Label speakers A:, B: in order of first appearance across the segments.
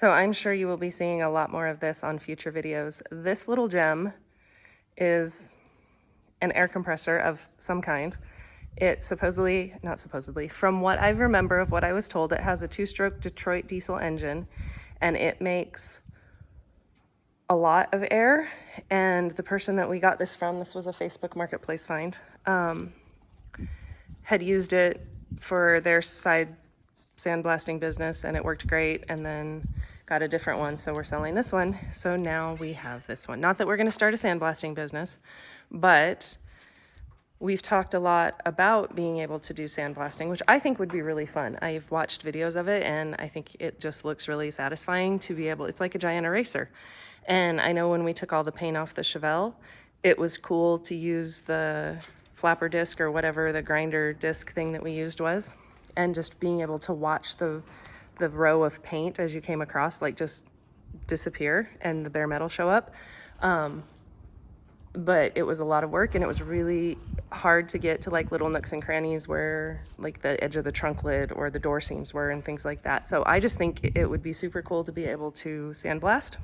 A: So I'm sure you will be seeing a lot more of this on future videos. This little gem is an air compressor of some kind. It supposedly, not supposedly, from what I remember of what I was told, it has a 2-stroke Detroit diesel engine, and it makes a lot of air. And the person that we got this from, this was a Facebook Marketplace find, had used it for their side sandblasting business, and it worked great, and then got a different one, so we're selling this one. So now we have this one. Not that we're going to start a sandblasting business, but we've talked a lot about being able to do sandblasting, which I think would be really fun. I've watched videos of it, and I think it just looks really satisfying to be able, it's like a giant eraser. And I know when we took all the paint off the Chevelle, it was cool to use the flapper disc or whatever the grinder disc thing that we used was, and just being able to watch the row of paint as you came across, like, just disappear and the bare metal show up. But it was a lot of work, and it was really hard to get to like little nooks and crannies where like the edge of the trunk lid or the door seams were and things like that. So I just think it would be super cool to be able to sandblast.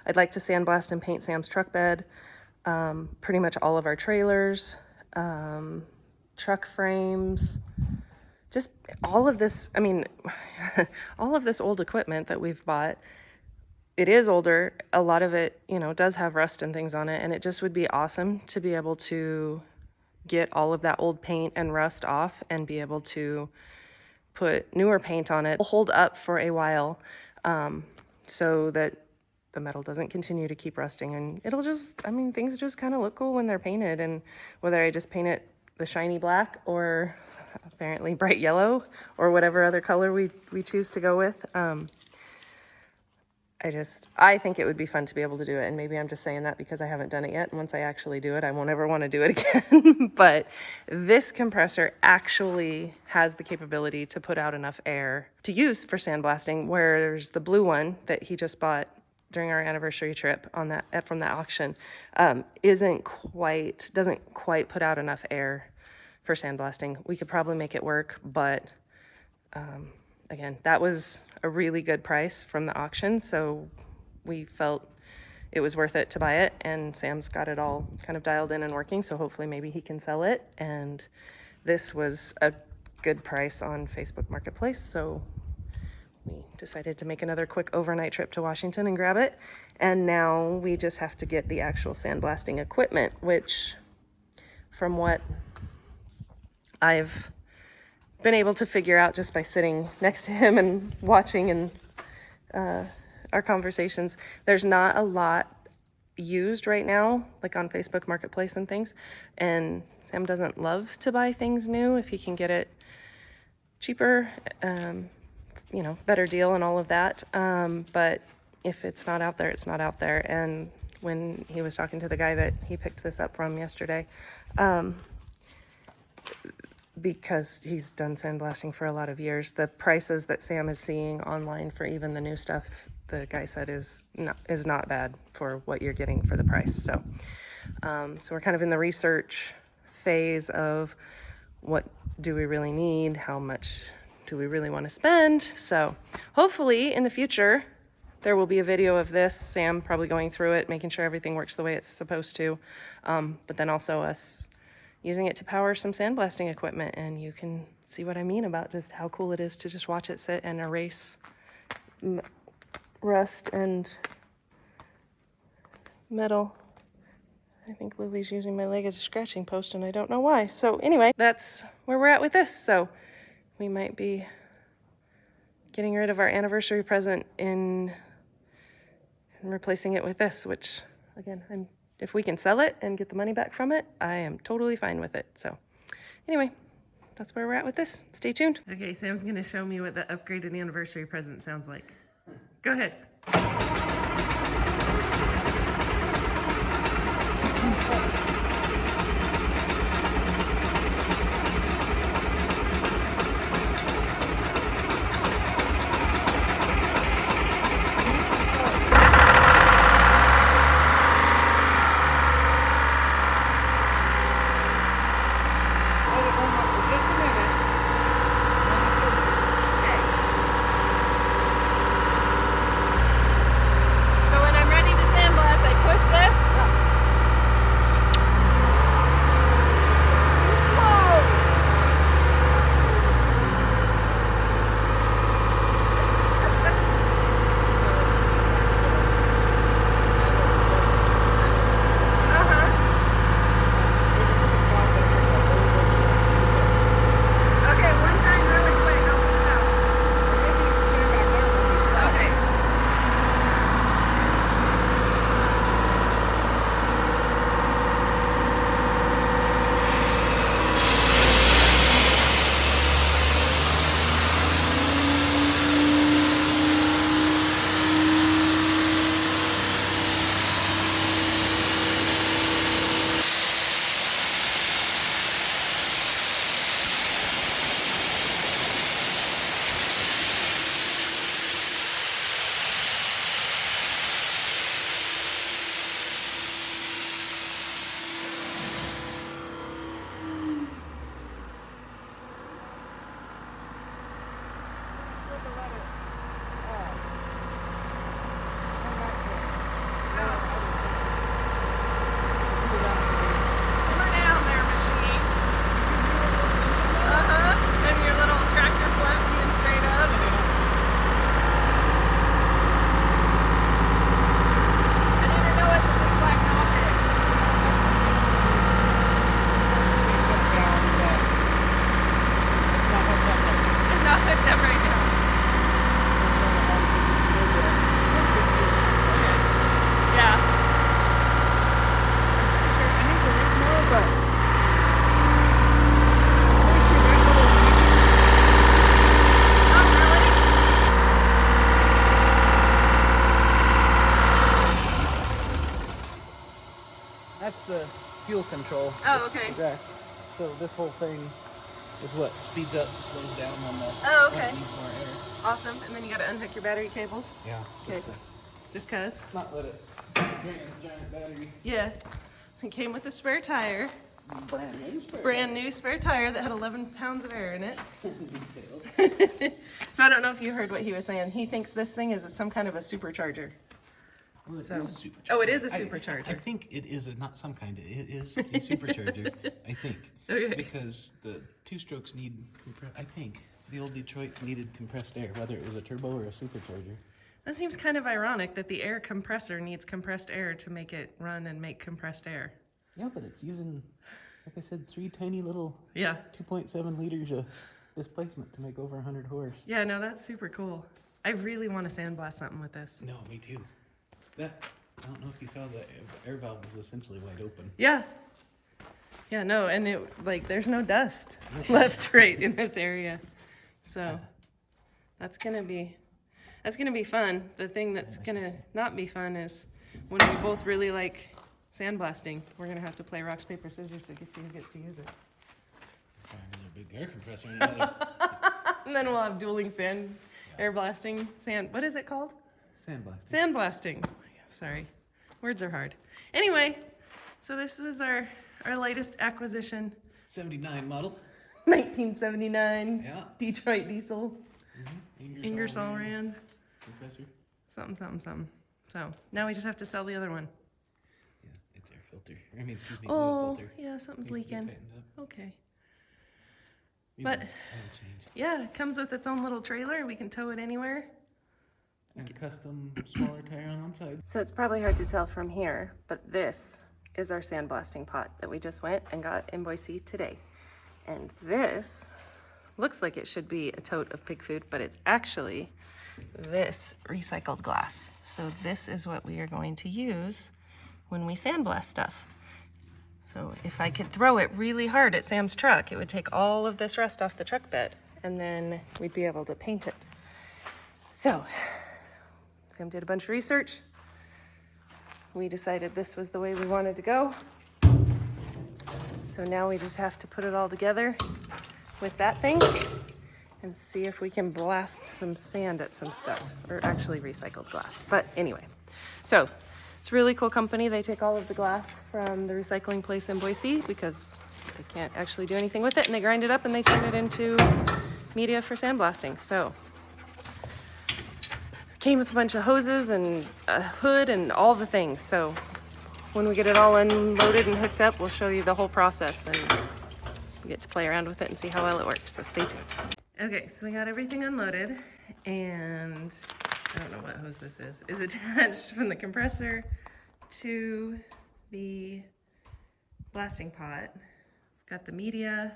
A: I'd like to sandblast and paint Sam's truck bed, pretty much all of our trailers, truck frames, just all of this. I mean, all of this old equipment that we've bought. It is older. A lot of it, you know, does have rust and things on it, and it just would be awesome to be able to get all of that old paint and rust off and be able to put newer paint on it. It'll hold up for a while, so that the metal doesn't continue to keep rusting, and it'll just, I mean, things just kind of look cool when they're painted. And whether I just paint it the shiny black or apparently bright yellow or whatever other color we choose to go with, I think it would be fun to be able to do it. And maybe I'm just saying that because I haven't done it yet. And once I actually do it, I won't ever want to do it again. But this compressor actually has the capability to put out enough air to use for sandblasting, whereas the blue one that he just bought during our anniversary trip on that from that auction doesn't quite put out enough air for sandblasting. We could probably make it work, but again, that was a really good price from the auction, so we felt it was worth it to buy it, and Sam's got it all kind of dialed in and working, so hopefully maybe he can sell it. And this was a good price on Facebook Marketplace, so we decided to make another quick overnight trip to Washington and grab it. And now we just have to get the actual sandblasting equipment, which, from what I've been able to figure out just by sitting next to him and watching and our conversations, there's not a lot used right now, like on Facebook Marketplace and things. And Sam doesn't love to buy things new if he can get it cheaper, you know, better deal and all of that. But if it's not out there, it's not out there. And when he was talking to the guy that he picked this up from yesterday, because he's done sandblasting for a lot of years, the prices that Sam is seeing online for even the new stuff, the guy said is not bad for what you're getting for the price. So so we're kind of in the research phase of what do we really need, how much do we really want to spend. So hopefully in the future there will be a video of this, Sam probably going through it, making sure everything works the way it's supposed to, but then also us using it to power some sandblasting equipment. And you can see what I mean about just how cool it is to just watch it sit and erase rust and metal. I think Lily's using my leg as a scratching post, and I don't know why. So anyway, that's where we're at with this. So we might be getting rid of our anniversary present and replacing it with this, which, again, if we can sell it and get the money back from it, I am totally fine with it. So anyway, that's where we're at with this. Stay tuned. Okay, Sam's gonna show me what the upgraded anniversary present sounds like. Go ahead.
B: That's the fuel control.
A: Oh, okay.
B: Exact. So this whole thing is what speeds up, slows down on the.
A: Oh,
B: when
A: okay.
B: it needs more air.
A: Awesome. And then you got to unhook your battery cables.
B: Yeah.
A: Okay. Just cause.
B: Not let it drain a giant battery.
A: Yeah. It came with a spare tire.
B: Brand new spare.
A: Brand new spare tire that had 11 pounds of air in it.
B: Detailed.
A: So I don't know if you heard what he was saying. He thinks this thing is some kind of a supercharger.
B: Well, it
A: So-
B: is a supercharger.
A: Oh, it is a supercharger.
B: I think it is not some kind of. It is a supercharger. I think.
A: Okay.
B: Because the two strokes need I think the old Detroits needed compressed air, whether it was a turbo or a supercharger.
A: That seems kind of ironic that the air compressor needs compressed air to make it run and make compressed air.
B: Yeah, but it's using, like I said, 3 tiny little
A: Yeah.
B: 2.7 liters of displacement to make over 100 horse.
A: Yeah, no, that's super cool. I really want to sandblast something with this.
B: No, me too. That I don't know if you saw the air valve was essentially wide open.
A: Yeah. Yeah, no, and it like there's no dust left right in this area. So that's gonna be fun. The thing that's gonna not be fun is when we both really like sandblasting. We're gonna have to play rocks, paper, scissors to see who gets to use it.
B: Another big air compressor. Another
A: And then we'll have dueling air blasting, what is it called?
B: sandblast.
A: Sandblasting. Sorry, words are hard. Anyway, so this is our latest acquisition.
B: 79 model.
A: 1979
B: Yeah.
A: Detroit diesel.
B: Ingersoll
A: Rand.
B: compressor.
A: Something. So now we just have to sell the other one.
B: Yeah, it's air filter. I mean, excuse me,
A: Oh,
B: oil filter.
A: yeah, something's
B: Needs to be
A: leaking.
B: tightened up.
A: Okay.
B: Needs
A: But-
B: an oil change.
A: Yeah, it comes with its own little trailer. We can tow it anywhere.
B: And custom smaller tire on one side.
A: So it's probably hard to tell from here, but this is our sandblasting pot that we just went and got in Boise today. And this looks like it should be a tote of pig food, but it's actually this recycled glass. So this is what we are going to use when we sandblast stuff. So if I could throw it really hard at Sam's truck, it would take all of this rust off the truck bed, and then we'd be able to paint it. So Sam did a bunch of research. We decided this was the way we wanted to go. So now we just have to put it all together with that thing and see if we can blast some sand at some stuff, or actually recycled glass. But anyway, so it's a really cool company. They take all of the glass from the recycling place in Boise because they can't actually do anything with it, and they grind it up and they turn it into media for sandblasting. So came with a bunch of hoses and a hood and all the things. So when we get it all unloaded and hooked up, we'll show you the whole process and you get to play around with it and see how well it works. So stay tuned. Okay, so we got everything unloaded, and I don't know what hose this is attached from the compressor to the blasting pot. Got the media,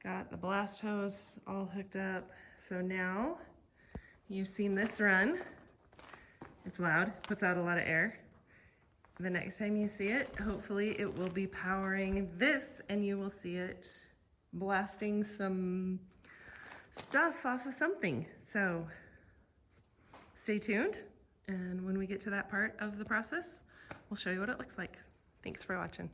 A: got the blast hose all hooked up. So now you've seen this run. It's loud, puts out a lot of air. The next time you see it, hopefully it will be powering this and you will see it blasting some stuff off of something. So stay tuned, and when we get to that part of the process, we'll show you what it looks like. Thanks for watching.